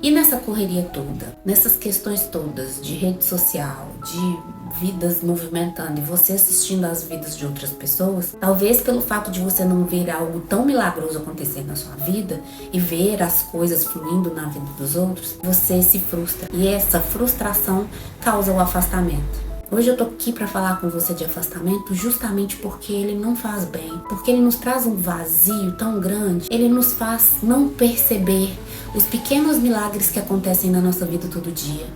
E nessa correria toda, nessas questões todas de rede social, de vidas movimentando e você assistindo às vidas de outras pessoas, talvez pelo fato de você não ver algo tão milagroso acontecer na sua vida e ver as coisas fluindo na vida dos outros, você se frustra. E essa frustração causa o afastamento. Hoje eu tô aqui para falar com você de afastamento justamente porque ele não faz bem, porque ele nos traz um vazio tão grande, ele nos faz não perceber os pequenos milagres que acontecem na nossa vida todo dia.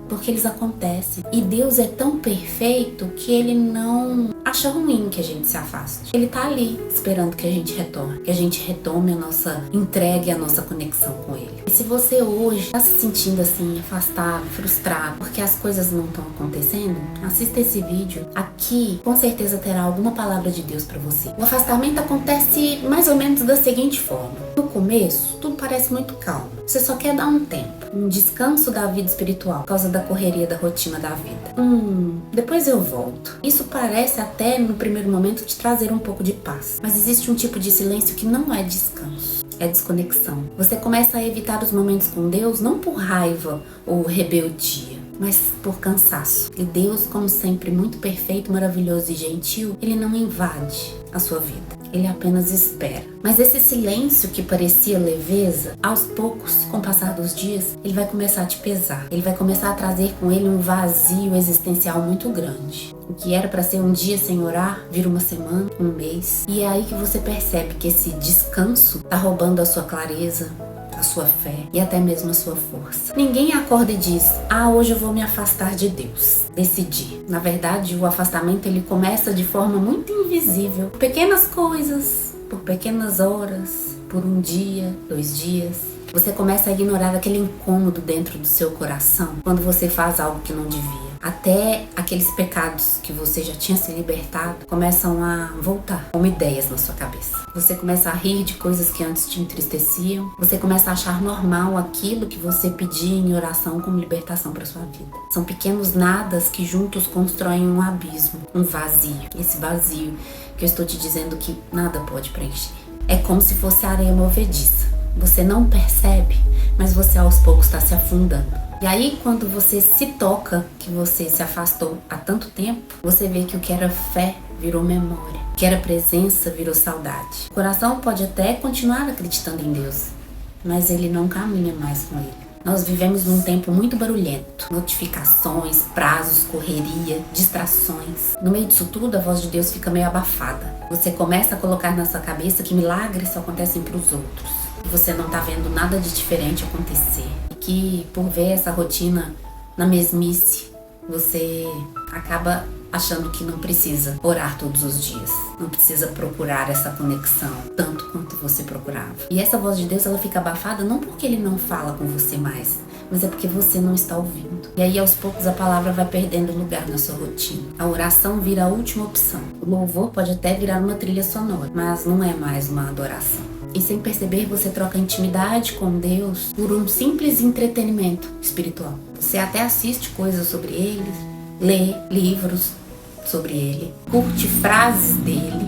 Porque eles acontecem. E Deus é tão perfeito que Ele não acha ruim que a gente se afaste. Ele tá ali esperando que a gente retorne. Que a gente retome a nossa entrega e a nossa conexão com Ele. E se você hoje tá se sentindo assim, afastado, frustrado, porque as coisas não estão acontecendo, assista esse vídeo. Aqui, com certeza terá alguma palavra de Deus pra você. O afastamento acontece mais ou menos da seguinte forma. No começo, tudo parece muito calmo. Você só quer dar um tempo, um descanso da vida espiritual, por causa da correria da rotina da vida. Depois eu volto. Isso parece até, no primeiro momento, te trazer um pouco de paz. Mas existe um tipo de silêncio que não é descanso, é desconexão. Você começa a evitar os momentos com Deus, não por raiva ou rebeldia, mas por cansaço. E Deus, como sempre, muito perfeito, maravilhoso e gentil, Ele não invade a sua vida. Ele apenas espera. Mas esse silêncio que parecia leveza, aos poucos, com o passar dos dias, ele vai começar a te pesar. Ele vai começar a trazer com ele um vazio existencial muito grande. O que era para ser um dia sem orar, vira uma semana, um mês. E é aí que você percebe que esse descanso tá roubando a sua clareza, a sua fé e até mesmo a sua força. Ninguém acorda e diz: hoje eu vou me afastar de Deus. Decidi. Na verdade, o afastamento ele começa de forma muito invisível. Por pequenas coisas, por pequenas horas, por um dia, 2 dias. Você começa a ignorar aquele incômodo dentro do seu coração quando você faz algo que não devia. Até aqueles pecados que você já tinha se libertado começam a voltar como ideias na sua cabeça. Você começa a rir de coisas que antes te entristeciam. Você começa a achar normal aquilo que você pedia em oração como libertação para sua vida. São pequenos nadas que juntos constroem um abismo, um vazio. Esse vazio que eu estou te dizendo que nada pode preencher. É como se fosse areia movediça. Você não percebe, mas você aos poucos está se afundando. E aí, quando você se toca que você se afastou há tanto tempo, você vê que o que era fé virou memória, o que era presença virou saudade. O coração pode até continuar acreditando em Deus, mas ele não caminha mais com ele. Nós vivemos num tempo muito barulhento. Notificações, prazos, correria, distrações. No meio disso tudo, a voz de Deus fica meio abafada. Você começa a colocar na sua cabeça que milagres só acontecem para os outros. E você não tá vendo nada de diferente acontecer. Que por ver essa rotina na mesmice, você acaba achando que não precisa orar todos os dias, não precisa procurar essa conexão tanto quanto você procurava. E essa voz de Deus, ela fica abafada não porque ele não fala com você mais, mas é porque você não está ouvindo. E aí aos poucos a palavra vai perdendo lugar na sua rotina. A oração vira a última opção. O louvor pode até virar uma trilha sonora, mas não é mais uma adoração. E sem perceber, você troca intimidade com Deus por um simples entretenimento espiritual. Você até assiste coisas sobre ele, lê livros sobre ele, curte frases dele,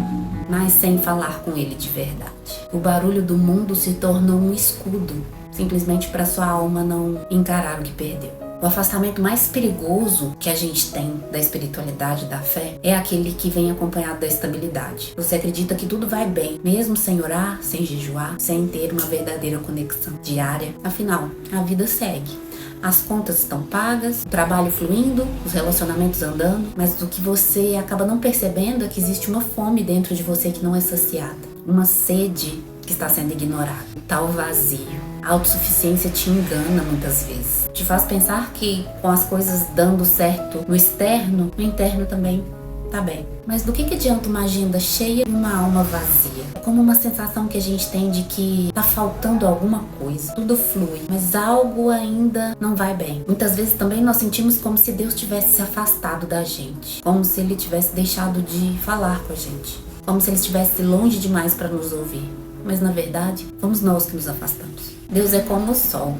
mas sem falar com ele de verdade. O barulho do mundo se tornou um escudo, simplesmente para sua alma não encarar o que perdeu. O afastamento mais perigoso que a gente tem da espiritualidade, da fé, é aquele que vem acompanhado da estabilidade. Você acredita que tudo vai bem, mesmo sem orar, sem jejuar, sem ter uma verdadeira conexão diária. Afinal, a vida segue. As contas estão pagas, o trabalho fluindo, os relacionamentos andando, mas o que você acaba não percebendo é que existe uma fome dentro de você que não é saciada. Uma sede que está sendo ignorada. Tal vazio. A autossuficiência te engana muitas vezes. Te faz pensar que com as coisas dando certo no externo, no interno também tá bem. Mas do que adianta uma agenda cheia e uma alma vazia? É como uma sensação que a gente tem de que tá faltando alguma coisa. Tudo flui, mas algo ainda não vai bem. Muitas vezes também nós sentimos como se Deus tivesse se afastado da gente. Como se Ele tivesse deixado de falar com a gente. Como se Ele estivesse longe demais para nos ouvir. Mas na verdade, fomos nós que nos afastamos. Deus é como o sol.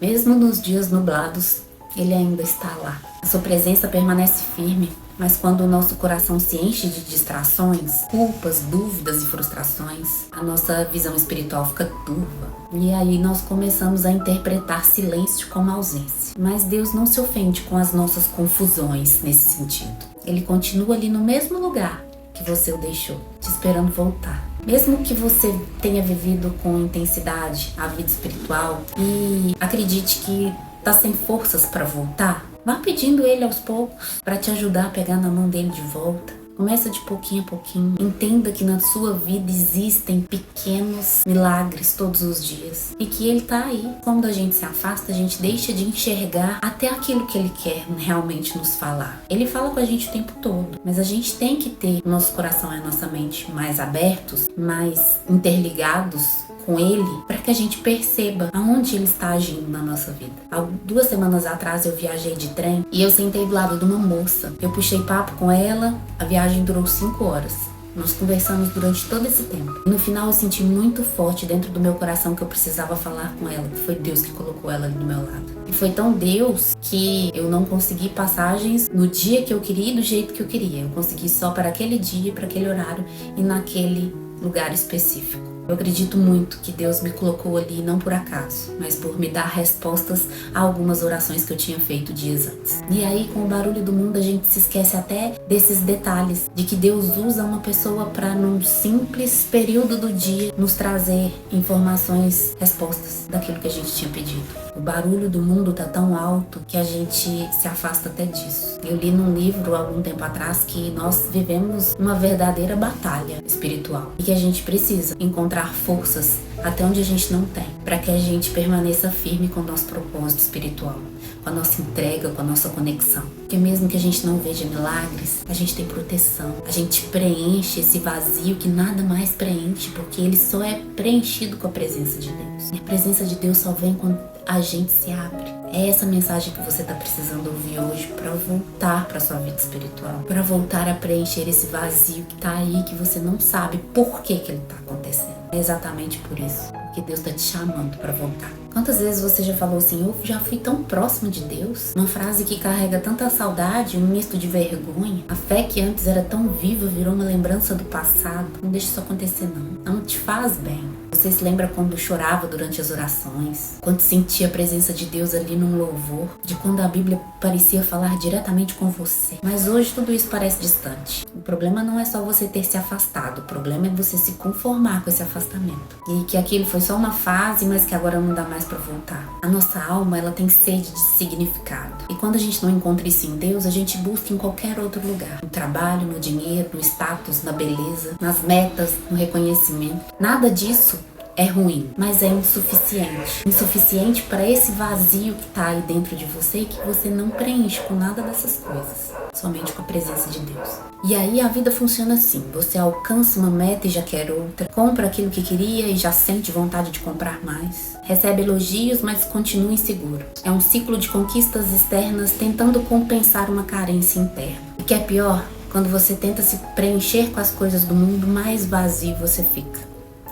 Mesmo nos dias nublados, Ele ainda está lá. A sua presença permanece firme. Mas quando o nosso coração se enche de distrações, culpas, dúvidas e frustrações, a nossa visão espiritual fica turva. E aí nós começamos a interpretar silêncio como ausência. Mas Deus não se ofende com as nossas confusões nesse sentido. Ele continua ali no mesmo lugar que você o deixou, te esperando voltar. Mesmo que você tenha vivido com intensidade a vida espiritual e acredite que está sem forças para voltar, vá pedindo ele aos poucos para te ajudar a pegar na mão dele de volta. Começa de pouquinho a pouquinho. Entenda que na sua vida existem pequenos milagres todos os dias. E que ele tá aí. Quando a gente se afasta, a gente deixa de enxergar até aquilo que ele quer realmente nos falar. Ele fala com a gente o tempo todo. Mas a gente tem que ter o nosso coração e a nossa mente mais abertos, mais interligados com ele, para que a gente perceba aonde ele está agindo na nossa vida. Há 2 semanas atrás eu viajei de trem e eu sentei do lado de uma moça. Eu puxei papo com ela, a viagem durou 5 horas. Nós conversamos durante todo esse tempo. E no final eu senti muito forte dentro do meu coração que eu precisava falar com ela. Foi Deus que colocou ela ali do meu lado. E foi tão Deus que eu não consegui passagens no dia que eu queria e do jeito que eu queria. Eu consegui só para aquele dia, para aquele horário e naquele lugar específico. Eu acredito muito que Deus me colocou ali não por acaso, mas por me dar respostas a algumas orações que eu tinha feito dias antes. E aí, com o barulho do mundo, a gente se esquece até desses detalhes, de que Deus usa uma pessoa para, num simples período do dia, nos trazer informações, respostas daquilo que a gente tinha pedido. O barulho do mundo tá tão alto que a gente se afasta até disso. Eu li num livro há algum tempo atrás que nós vivemos uma verdadeira batalha espiritual e que a gente precisa encontrar forças até onde a gente não tem, para que a gente permaneça firme com o nosso propósito espiritual, com a nossa entrega, com a nossa conexão. Porque mesmo que a gente não veja milagres, a gente tem proteção. A gente preenche esse vazio que nada mais preenche, porque ele só é preenchido com a presença de Deus. E a presença de Deus só vem quando a gente se abre. É essa mensagem que você está precisando ouvir hoje para voltar para sua vida espiritual, para voltar a preencher esse vazio que está aí, que você não sabe por que ele está acontecendo. É exatamente por isso que Deus está te chamando para voltar. Quantas vezes você já falou assim, eu já fui tão próximo de Deus? Uma frase que carrega tanta saudade, um misto de vergonha. A fé que antes era tão viva virou uma lembrança do passado. Não deixe isso acontecer não. Não te faz bem. Você se lembra quando chorava durante as orações? Quando sentia a presença de Deus ali num louvor? De quando a Bíblia parecia falar diretamente com você? Mas hoje tudo isso parece distante. O problema não é só você ter se afastado. O problema é você se conformar com esse afastamento. E que aquilo foi só uma fase, mas que agora não dá mais para voltar. A nossa alma, ela tem sede de significado. E quando a gente não encontra isso em Deus, a gente busca em qualquer outro lugar. No trabalho, no dinheiro, no status, na beleza, nas metas, no reconhecimento. Nada disso é ruim, mas é insuficiente. Insuficiente para esse vazio que está aí dentro de você e que você não preenche com nada dessas coisas. Somente com a presença de Deus. E aí a vida funciona assim. Você alcança uma meta e já quer outra. Compra aquilo que queria e já sente vontade de comprar mais. Recebe elogios, mas continua inseguro. É um ciclo de conquistas externas tentando compensar uma carência interna. O que é pior, quando você tenta se preencher com as coisas do mundo, mais vazio você fica.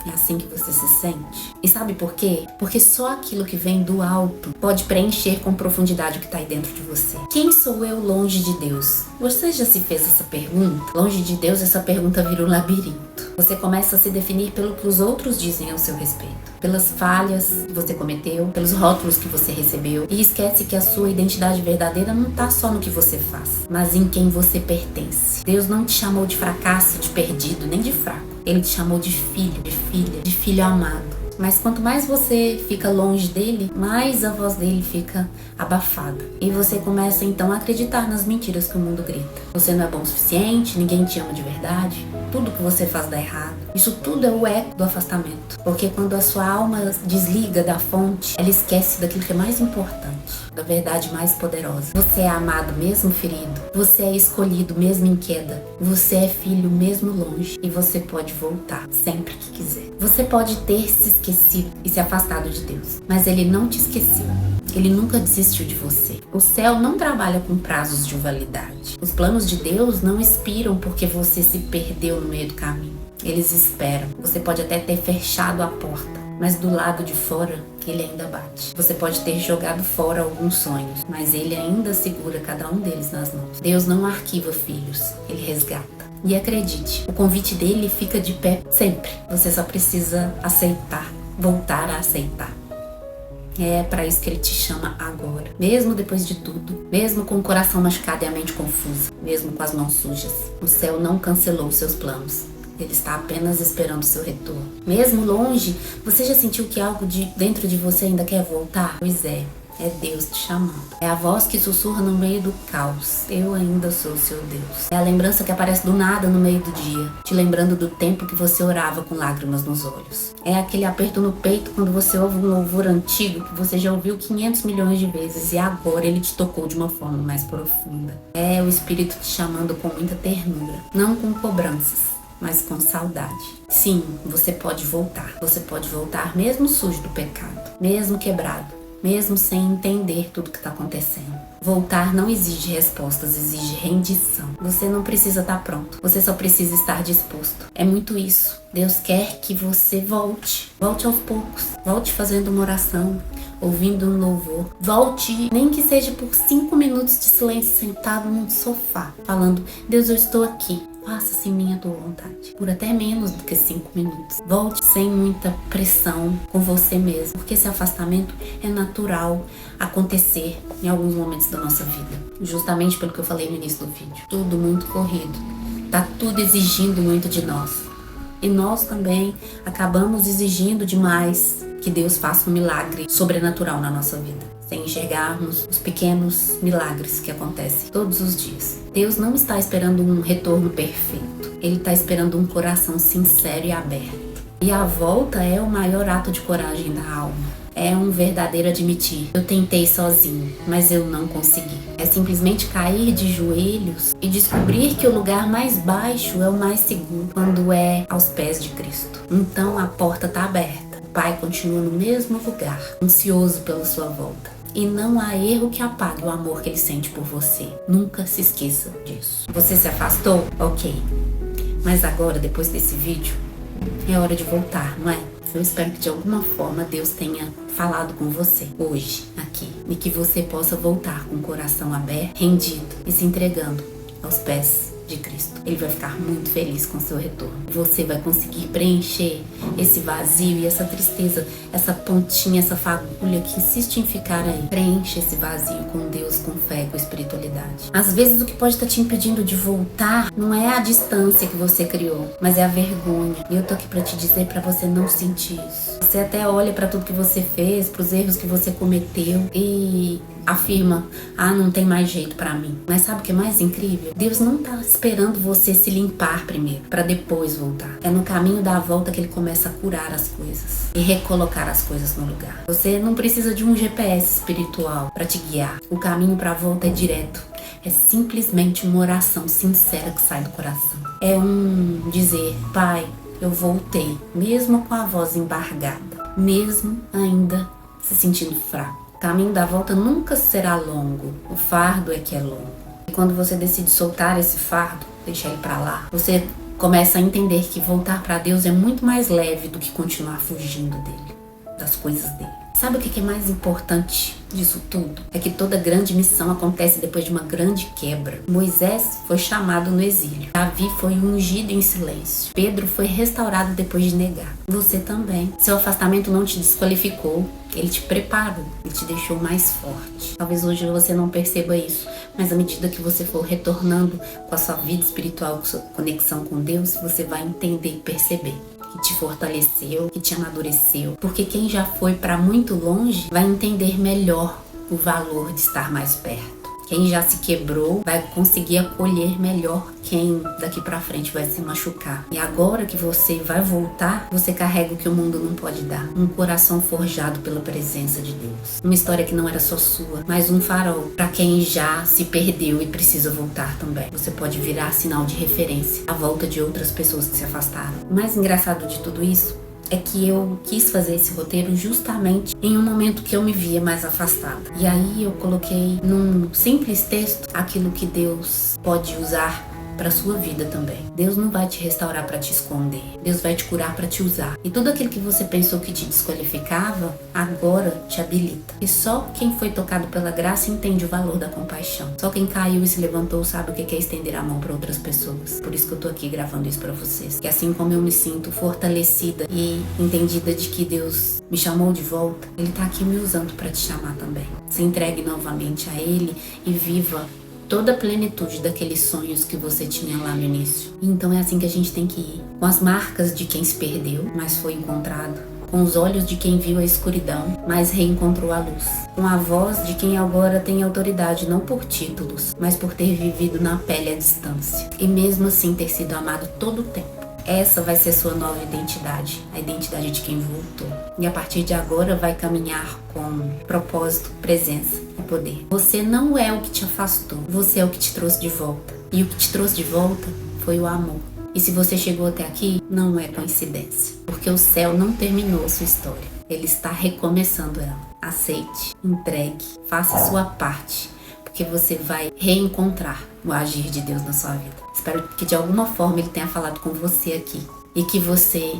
É assim que você se sente. E sabe por quê? Porque só aquilo que vem do alto pode preencher com profundidade o que está aí dentro de você. Quem sou eu longe de Deus? Você já se fez essa pergunta? Longe de Deus, essa pergunta vira um labirinto. Você começa a se definir pelo que os outros dizem ao seu respeito. Pelas falhas que você cometeu, pelos rótulos que você recebeu. E esquece que a sua identidade verdadeira não está só no que você faz, mas em quem você pertence. Deus não te chamou de fracasso, de perdido, nem de fraco. Ele te chamou de filho, de filha, de filho amado. Mas quanto mais você fica longe dele, mais a voz dele fica abafada. E você começa então a acreditar nas mentiras que o mundo grita. Você não é bom o suficiente, ninguém te ama de verdade, tudo que você faz dá errado. Isso tudo é o eco do afastamento. Porque quando a sua alma desliga da fonte, ela esquece daquilo que é mais importante, da verdade mais poderosa. Você é amado mesmo ferido. Você é escolhido mesmo em queda. Você é filho mesmo longe. E você pode voltar sempre que quiser. Você pode ter se esquecido e se afastado de Deus, mas Ele não te esqueceu. Ele nunca desistiu de você. O céu não trabalha com prazos de validade. Os planos de Deus não expiram porque você se perdeu no meio do caminho. Eles esperam. Você pode até ter fechado a porta, mas do lado de fora ele ainda bate. Você pode ter jogado fora alguns sonhos, mas ele ainda segura cada um deles nas mãos. Deus não arquiva filhos, ele resgata. E acredite, o convite dele fica de pé sempre. Você só precisa aceitar, voltar a aceitar. É para isso que ele te chama agora. Mesmo depois de tudo, mesmo com o coração machucado e a mente confusa, mesmo com as mãos sujas, o céu não cancelou seus planos. Ele está apenas esperando o seu retorno. Mesmo longe, você já sentiu que algo dentro de você ainda quer voltar? Pois é Deus te chamando. É a voz que sussurra no meio do caos. Eu ainda sou o seu Deus. É a lembrança que aparece do nada no meio do dia, te lembrando do tempo que você orava com lágrimas nos olhos. É aquele aperto no peito quando você ouve um louvor antigo que você já ouviu 500 milhões de vezes e agora ele te tocou de uma forma mais profunda. É o Espírito te chamando com muita ternura, não com cobranças, mas com saudade. Sim, você pode voltar. Você pode voltar mesmo sujo do pecado, mesmo quebrado, mesmo sem entender tudo que está acontecendo. Voltar não exige respostas, exige rendição. Você não precisa estar pronto, você só precisa estar disposto. É muito isso. Deus quer que você volte. Volte aos poucos. Volte fazendo uma oração, ouvindo um louvor. Volte, nem que seja por 5 minutos de silêncio sentado num sofá, falando: Deus, eu estou aqui. Faça-se minha tua vontade. Por até menos do que 5 minutos. Volte sem muita pressão com você mesmo. Porque esse afastamento é natural acontecer em alguns momentos da nossa vida. Justamente pelo que eu falei no início do vídeo. Tudo muito corrido. Tá tudo exigindo muito de nós. E nós também acabamos exigindo demais que Deus faça um milagre sobrenatural na nossa vida, sem enxergarmos os pequenos milagres que acontecem todos os dias. Deus não está esperando um retorno perfeito. Ele está esperando um coração sincero e aberto. E a volta é o maior ato de coragem da alma. É um verdadeiro admitir: eu tentei sozinho, mas eu não consegui. É simplesmente cair de joelhos e descobrir que o lugar mais baixo é o mais seguro, quando é aos pés de Cristo. Então a porta está aberta. O Pai continua no mesmo lugar, ansioso pela sua volta. E não há erro que apague o amor que Ele sente por você. Nunca se esqueça disso. Você se afastou? Ok. Mas agora, depois desse vídeo, é hora de voltar, não é? Eu espero que de alguma forma Deus tenha falado com você hoje, aqui. E que você possa voltar com o coração aberto, rendido e se entregando aos pés de Cristo. Ele vai ficar muito feliz com o seu retorno. Você vai conseguir preencher esse vazio e essa tristeza, essa pontinha, essa fagulha que insiste em ficar aí. Preenche esse vazio com Deus, com fé, com espiritualidade. Às vezes o que pode estar te impedindo de voltar não é a distância que você criou, mas é a vergonha. E eu tô aqui pra te dizer pra você não sentir isso. Você até olha pra tudo que você fez, pros erros que você cometeu e afirma: ah, não tem mais jeito pra mim. Mas sabe o que é mais incrível? Deus não tá esperando você se limpar primeiro, pra depois voltar. É no caminho da volta que Ele começa a curar as coisas e recolocar as coisas no lugar. Você não precisa de um GPS espiritual pra te guiar. O caminho pra volta é direto. É simplesmente uma oração sincera que sai do coração. É um dizer: Pai, eu voltei, mesmo com a voz embargada, mesmo ainda se sentindo fraco. O caminho da volta nunca será longo, o fardo é que é longo. E quando você decide soltar esse fardo, deixar ele pra lá, você começa a entender que voltar pra Deus é muito mais leve do que continuar fugindo dele, das coisas dele. Sabe o que é mais importante disso tudo? É que toda grande missão acontece depois de uma grande quebra. Moisés foi chamado no exílio. Davi foi ungido em silêncio. Pedro foi restaurado depois de negar. Você também. Seu afastamento não te desqualificou. Ele te preparou. Ele te deixou mais forte. Talvez hoje você não perceba isso, mas à medida que você for retornando com a sua vida espiritual, com sua conexão com Deus, você vai entender e perceber que te fortaleceu, que te amadureceu. Porque quem já foi para muito longe vai entender melhor o valor de estar mais perto. Quem já se quebrou vai conseguir acolher melhor quem daqui pra frente vai se machucar. E agora que você vai voltar, você carrega o que o mundo não pode dar. Um coração forjado pela presença de Deus. Uma história que não era só sua, mas um farol pra quem já se perdeu e precisa voltar também. Você pode virar sinal de referência à volta de outras pessoas que se afastaram. O mais engraçado de tudo isso é que eu quis fazer esse roteiro justamente em um momento que eu me via mais afastada. E aí eu coloquei num simples texto aquilo que Deus pode usar para sua vida também. Deus não vai te restaurar para te esconder. Deus vai te curar para te usar. E tudo aquilo que você pensou que te desqualificava, agora te habilita. E só quem foi tocado pela graça entende o valor da compaixão. Só quem caiu e se levantou sabe o que é estender a mão para outras pessoas. Por isso que eu tô aqui gravando isso para vocês. Que assim como eu me sinto fortalecida e entendida de que Deus me chamou de volta, Ele tá aqui me usando para te chamar também. Se entregue novamente a Ele e viva toda a plenitude daqueles sonhos que você tinha lá no início. Então é assim que a gente tem que ir. Com as marcas de quem se perdeu, mas foi encontrado. Com os olhos de quem viu a escuridão, mas reencontrou a luz. Com a voz de quem agora tem autoridade não por títulos, mas por ter vivido na pele à distância. E mesmo assim ter sido amado todo o tempo. Essa vai ser sua nova identidade, a identidade de quem voltou. E a partir de agora vai caminhar com propósito, presença e poder. Você não é o que te afastou, você é o que te trouxe de volta. E o que te trouxe de volta foi o amor. E se você chegou até aqui, não é coincidência. Porque o céu não terminou a sua história. Ele está recomeçando ela. Aceite, entregue, faça a sua parte. Porque você vai reencontrar o agir de Deus na sua vida. Espero que de alguma forma Ele tenha falado com você aqui. E que você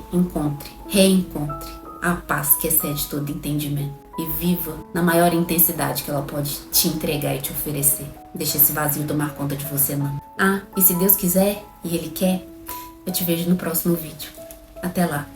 reencontre a paz que excede todo entendimento. E viva na maior intensidade que ela pode te entregar e te oferecer. Deixa esse vazio tomar conta de você não. E se Deus quiser, e Ele quer, eu te vejo no próximo vídeo. Até lá.